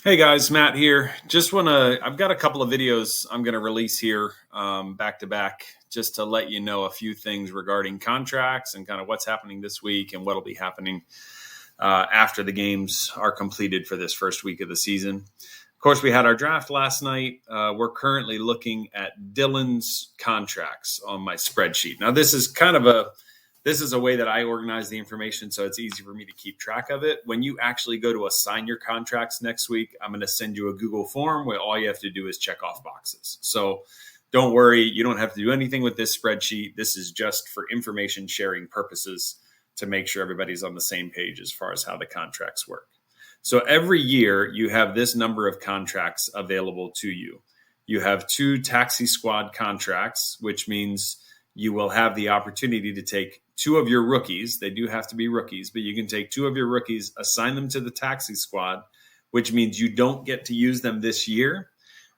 Hey guys, Matt here. I've got a couple of videos I'm going to release here back to back just to let you know a few things regarding contracts and kind of what's happening this week and what'll be happening after the games are completed for this first week of the season. Of course, we had our draft last night. We're currently looking at Dylan's contracts on my spreadsheet. Now, this is a way that I organize the information, so it's easy for me to keep track of it. When you actually go to assign your contracts next week, I'm going to send you a Google form where all you have to do is check off boxes. So don't worry, you don't have to do anything with this spreadsheet. This is just for information sharing purposes to make sure everybody's on the same page as far as how the contracts work. So every year you have this number of contracts available to you. You have 2 taxi squad contracts, which means you will have the opportunity to take 2 of your rookies. They do have to be rookies, but you can take 2 of your rookies, assign them to the taxi squad, which means you don't get to use them this year,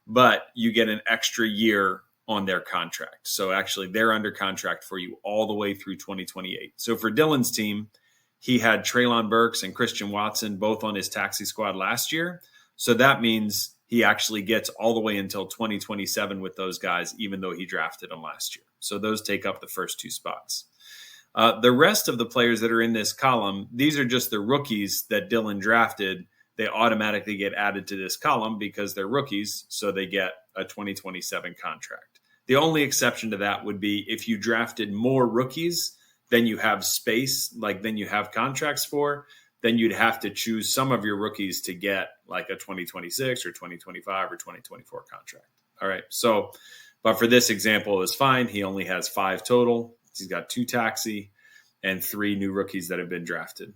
but you get an extra year on their contract. So actually they're under contract for you all the way through 2028. So for Dylan's team, he had Treylon Burks and Christian Watson both on his taxi squad last year. So that means he actually gets all the way until 2027 with those guys, even though he drafted them last year. So those take up the first 2 spots. The rest of the players that are in this column, these are just the rookies that Dylan drafted. They automatically get added to this column because they're rookies, so they get a 2027 contract. The only exception to that would be if you drafted more rookies than you have space, like than you have contracts for, then you'd have to choose some of your rookies to get like a 2026 or 2025 or 2024 contract. All right. So, but for this example, it's fine. He only has 5 total. He's got 2 taxi and 3 new rookies that have been drafted.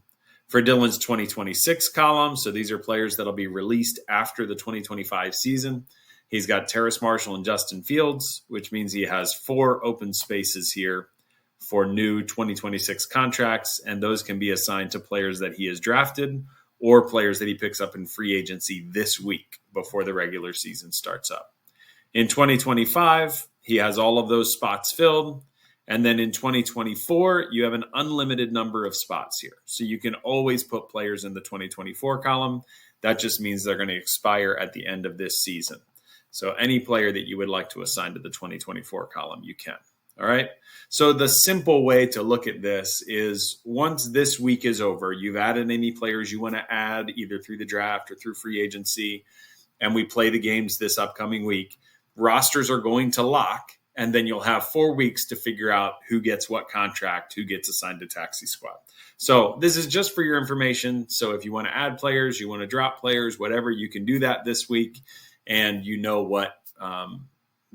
For Dylan's 2026 column, so these are players that'll be released after the 2025 season. He's got Terrace Marshall and Justin Fields, which means he has 4 open spaces here for new 2026 contracts, and those can be assigned to players that he has drafted or players that he picks up in free agency this week before the regular season starts up. In 2025, he has all of those spots filled. And then in 2024, you have an unlimited number of spots here. So you can always put players in the 2024 column. That just means they're going to expire at the end of this season. So any player that you would like to assign to the 2024 column, you can. All right. So the simple way to look at this is once this week is over, you've added any players you want to add either through the draft or through free agency, and we play the games this upcoming week, rosters are going to lock. And then you'll have 4 weeks to figure out who gets what contract, who gets assigned to taxi squad. So this is just for your information. So if you want to add players, you want to drop players, whatever, you can do that this week. And you know what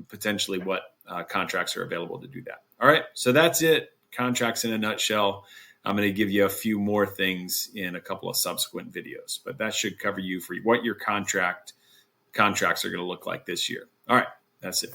potentially what contracts are available to do that. All right. So that's it. Contracts in a nutshell. I'm going to give you a few more things in a couple of subsequent videos, but that should cover you for what your contracts are going to look like this year. All right. That's it.